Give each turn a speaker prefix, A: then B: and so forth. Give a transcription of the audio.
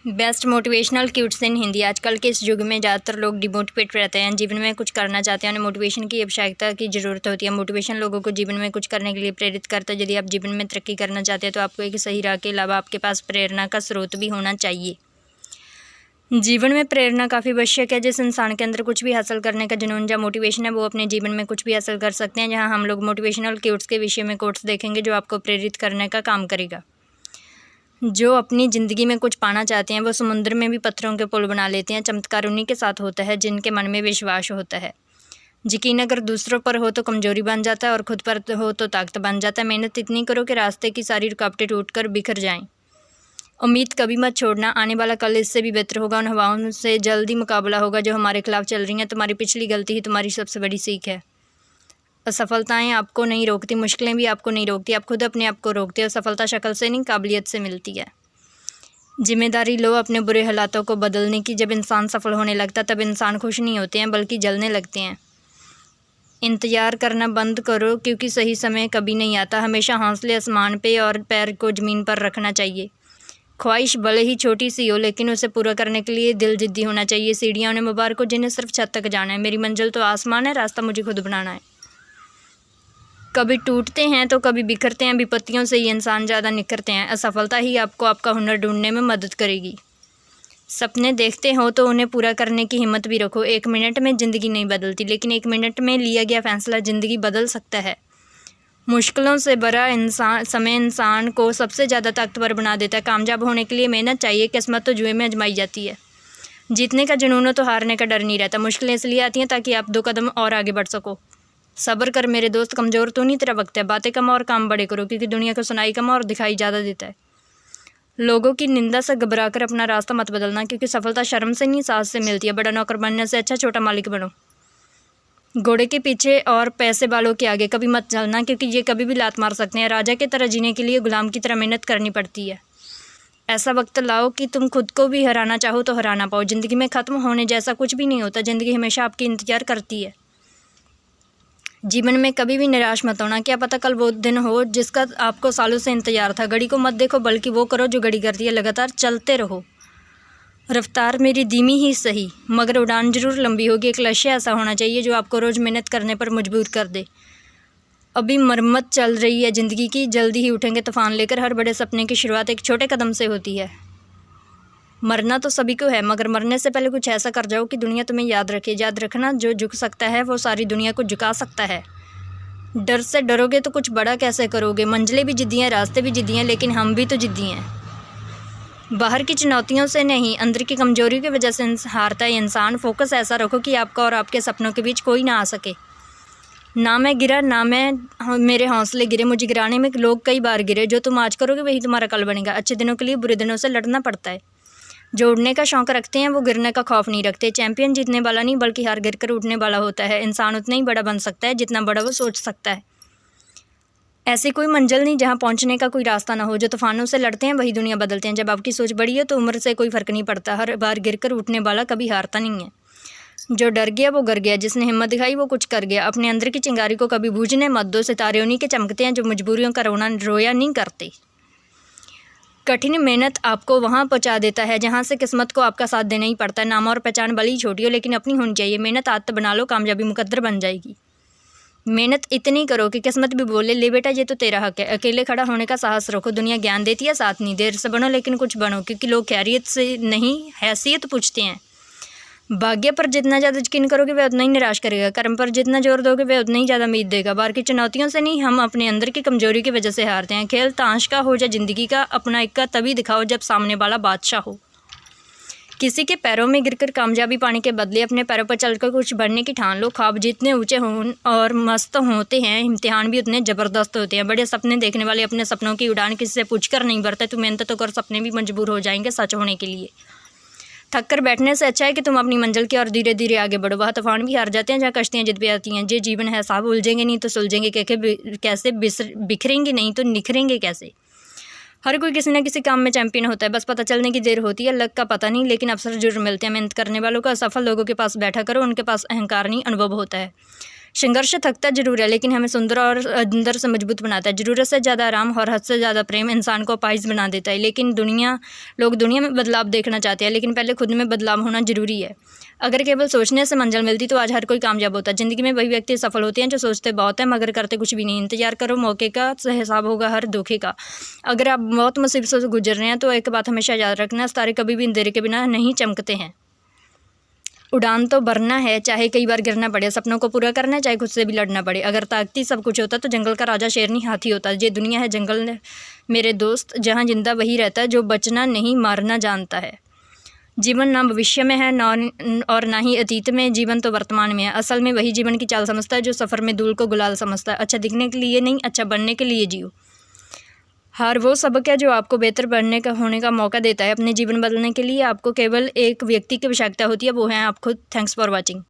A: Best motivational क्यूट्स इन हिंदी। आजकल के इस युग में ज़्यादातर लोग डिमोटिवेट रहते हैं, जीवन में कुछ करना चाहते हैं, उन्हें मोटिवेशन की आवश्यकता की ज़रूरत होती है। मोटिवेशन लोगों को जीवन में कुछ करने के लिए प्रेरित करता है। यदि आप जीवन में तरक्की करना चाहते हैं तो आपको एक सही राह के अलावा आपके पास प्रेरणा का स्रोत भी होना चाहिए। जीवन में प्रेरणा काफ़ी आवश्यक है। जिस इंसान के अंदर कुछ भी हासिल करने का जुनून या मोटिवेशन है वो अपने जीवन में कुछ भी हासिल कर सकते हैं। जहाँ हम लोग मोटिवेशनल क्यूट्स के विषय में कोट्स देखेंगे जो आपको प्रेरित करने का काम करेगा। जो अपनी ज़िंदगी में कुछ पाना चाहते हैं वो समुद्र में भी पत्थरों के पुल बना लेते हैं। चमत्कार उन्हीं के साथ होता है जिनके मन में विश्वास होता है। यकीन अगर दूसरों पर हो तो कमज़ोरी बन जाता है और ख़ुद पर हो तो ताकत बन जाता है। मेहनत इतनी करो कि रास्ते की सारी रुकावटें टूटकर बिखर जाएं। उम्मीद कभी मत छोड़ना, आने वाला कल इससे भी बेहतर होगा। उन हवाओं से जल्दी मुकाबला होगा जो हमारे खिलाफ चल रही हैं। तुम्हारी पिछली गलती ही तुम्हारी सबसे बड़ी सीख है। असफलताएं आपको नहीं रोकती, मुश्किलें भी आपको नहीं रोकती, आप खुद अपने आप को रोकते हो। सफलता शक्ल से नहीं काबिलियत से मिलती है। जिम्मेदारी लो अपने बुरे हालातों को बदलने की। जब इंसान सफल होने लगता तब इंसान खुश नहीं होते हैं बल्कि जलने लगते हैं। इंतज़ार करना बंद करो क्योंकि सही समय कभी नहीं आता। हमेशा हौसले आसमान पे और पैर को ज़मीन पर रखना चाहिए। ख्वाहिश भले ही छोटी सी हो लेकिन उसे पूरा करने के लिए दिल जिद्दी होना चाहिए। सीढ़ियाँ उन्हें मुबारक हो जिन्हें सिर्फ छत तक जाना है। मेरी मंजिल तो आसमान है, रास्ता मुझे खुद बनाना है। कभी टूटते हैं तो कभी बिखरते हैं। विपत्तियों से ही इंसान ज़्यादा निखरते हैं। असफलता ही आपको आपका हुनर ढूंढने में मदद करेगी। सपने देखते हो तो उन्हें पूरा करने की हिम्मत भी रखो। 1 मिनट में ज़िंदगी नहीं बदलती लेकिन 1 मिनट में लिया गया फैसला ज़िंदगी बदल सकता है। मुश्किलों से भरा समय इंसान को सबसे ज़्यादा ताकतवर बना देता है। कामयाब होने के लिए मेहनत चाहिए। किस्मत तो जुए में आजमाई जाती है। जीतने का जुनून हो तो हारने का डर नहीं रहता। मुश्किलें इसलिए आती हैं ताकि आप 2 कदम और आगे बढ़ सको। सब्र कर मेरे दोस्त, कमज़ोर तो नहीं तेरा वक्त है। बातें कम और काम बड़े करो क्योंकि दुनिया को सुनाई कम और दिखाई ज़्यादा देता है। लोगों की निंदा से घबरा कर अपना रास्ता मत बदलना क्योंकि सफलता शर्म से नहीं साहस से मिलती है। बड़ा नौकर बनने से अच्छा छोटा मालिक बनो। घोड़े के पीछे और पैसे वालों के आगे कभी मत चलना क्योंकि ये कभी भी लात मार सकते हैं। राजा की तरह जीने के लिए गुलाम की तरह मेहनत करनी पड़ती है। ऐसा वक्त लाओ कि तुम खुद को भी हराना चाहो तो हरा ना पाओ। ज़िंदगी में ख़त्म होने जैसा कुछ भी नहीं होता। ज़िंदगी हमेशा आपकी इंतज़ार करती है। जीवन में कभी भी निराश मत होना। क्या पता कल वो दिन हो जिसका आपको सालों से इंतजार था। घड़ी को मत देखो बल्कि वो करो जो घड़ी करती है। लगातार चलते रहो। रफ्तार मेरी धीमी ही सही मगर उड़ान जरूर लंबी होगी। एक लक्ष्य ऐसा होना चाहिए जो आपको रोज़ मेहनत करने पर मजबूर कर दे। अभी मरम्मत चल रही है ज़िंदगी की, जल्दी ही उठेंगे तूफान लेकर। हर बड़े सपने की शुरुआत एक छोटे कदम से होती है। मरना तो सभी को है मगर मरने से पहले कुछ ऐसा कर जाओ कि दुनिया तुम्हें याद रखे। याद रखना, जो झुक सकता है वो सारी दुनिया को झुका सकता है। डर से डरोगे तो कुछ बड़ा कैसे करोगे। मंजिलें भी जिद्दी हैं, रास्ते भी जिद्दी हैं लेकिन हम भी तो जिद्दी हैं। बाहर की चुनौतियों से नहीं, अंदर की कमजोरी की वजह से हारता है इंसान। फोकस ऐसा रखो कि आपका और आपके सपनों के बीच कोई ना आ सके। ना मैं गिरा ना मेरे हौसले गिरे, मुझे गिराने में लोग कई बार गिरे। जो तुम आज करोगे वही तुम्हारा कल बनेगा। अच्छे दिनों के लिए बुरे दिनों से लड़ना पड़ता है। जो उड़ने का शौक़ रखते हैं वो गिरने का खौफ नहीं रखते। चैंपियन जीतने वाला नहीं बल्कि हार गिर कर उठने वाला होता है। इंसान उतना ही बड़ा बन सकता है जितना बड़ा वो सोच सकता है। ऐसी कोई मंजिल नहीं जहाँ पहुँचने का कोई रास्ता ना हो। जो तूफानों से लड़ते हैं वही दुनिया बदलते हैं। जब आपकी सोच बड़ी है तो उम्र से कोई फ़र्क नहीं पड़ता। हर बार गिर कर उठने वाला कभी हारता नहीं है। जो डर गया वो गर गया, जिसने हिम्मत दिखाई वो कुछ कर गया। अपने अंदर की चिंगारी को कभी बूझने मत दो। सितारे उन्हीं के चमकते हैं जो मजबूरियों का रोया नहीं करते। कठिन मेहनत आपको वहाँ पहुँचा देता है जहाँ से किस्मत को आपका साथ देना ही पड़ता है। नाम और पहचान भले ही छोटी हो लेकिन अपनी होनी चाहिए। मेहनत आदत बना लो, कामयाबी मुकद्दर बन जाएगी। मेहनत इतनी करो कि किस्मत भी बोले ले बेटा ये तो तेरा हक है। अकेले खड़ा होने का साहस रखो। दुनिया ज्ञान देती है साथ नहीं। देर से बनो लेकिन कुछ बनो क्योंकि लोग खैरियत से नहीं हैसियत पूछते हैं। भाग्य पर जितना ज़्यादा यकीन करोगे वह उतना ही निराश करेगा। कर्म पर जितना जोर दोगे वह उतना ही ज़्यादा उम्मीद देगा। बाहर की चुनौतियों से नहीं, हम अपने अंदर की कमजोरी की वजह से हारते हैं। खेल ताश का हो या ज़िंदगी का, अपना इक्का तभी दिखाओ जब सामने वाला बादशाह हो। किसी के पैरों में गिरकर कामयाबी पाने के बदले अपने पैरों पर चलकर कुछ बढ़ने की ठान लो। ख्वाब जितने ऊंचे हों और मस्त होते हैं, इम्तिहान भी उतने ज़बरदस्त होते हैं। बड़े सपने देखने वाले अपने सपनों की उड़ान किसी से पूछकर नहीं भरते। तो मेहनत तो कर, सपने भी मजबूर हो जाएंगे सच होने के लिए। थक कर बैठने से अच्छा है कि तुम अपनी मंजिल की ओर धीरे धीरे आगे बढ़ो। वहाँ तूफान भी हार जाते हैं जहाँ कश्तियाँ जिद पे आती हैं। ये जीवन है साहब, उलझेंगे नहीं तो सुलझेंगे कैसे, बिखरेंगे नहीं तो निखरेंगे कैसे। हर कोई किसी न किसी काम में चैंपियन होता है, बस पता चलने की देर होती है। लक का पता नहीं लेकिन अवसर जरूर मिलते हैं। मेहनत करने वालों का, सफल लोगों के पास बैठा करो, उनके पास अहंकार नहीं अनुभव होता है। संघर्ष थकता जरूर है, लेकिन हमें सुंदर और अंदर से मजबूत बनाता है। ज़रूरत से ज़्यादा आराम और हद से ज़्यादा प्रेम इंसान को अपाहिज बना देता है। लेकिन लोग दुनिया में बदलाव देखना चाहते हैं, लेकिन पहले खुद में बदलाव होना ज़रूरी है। अगर केवल सोचने से मंजिल मिलती तो आज हर कोई कामयाब होता। ज़िंदगी में वही व्यक्ति सफल होते हैं जो सोचते बहुत हैं मगर करते कुछ भी नहीं। इंतजार करो मौके का, हिसाब होगा हर धोखे का। अगर आप बहुत मुसीबतों से गुजर रहे हैं तो एक बात हमेशा याद रखना, सितारे कभी भी अंधेरे के बिना नहीं चमकते हैं। उड़ान तो भरना है, चाहे कई बार गिरना पड़े। सपनों को पूरा करना है, चाहे खुद से भी लड़ना पड़े। अगर ताकती सब कुछ होता तो जंगल का राजा शेर नहीं हाथी होता। ये दुनिया है जंगल मेरे दोस्त, जहाँ जिंदा वही रहता है जो बचना नहीं मारना जानता है। जीवन ना भविष्य में है और ना ही अतीत में, जीवन तो वर्तमान में है। असल में वही जीवन की चाल समझता है जो सफ़र में धूल को गुलाल समझता है। अच्छा दिखने के लिए नहीं, अच्छा बनने के लिए जियो। हार वो सबक है जो आपको बेहतर बनने का होने का मौका देता है। अपने जीवन बदलने के लिए आपको केवल एक व्यक्ति की आवश्यकता होती है, वो है आप खुद। Thanks for watching.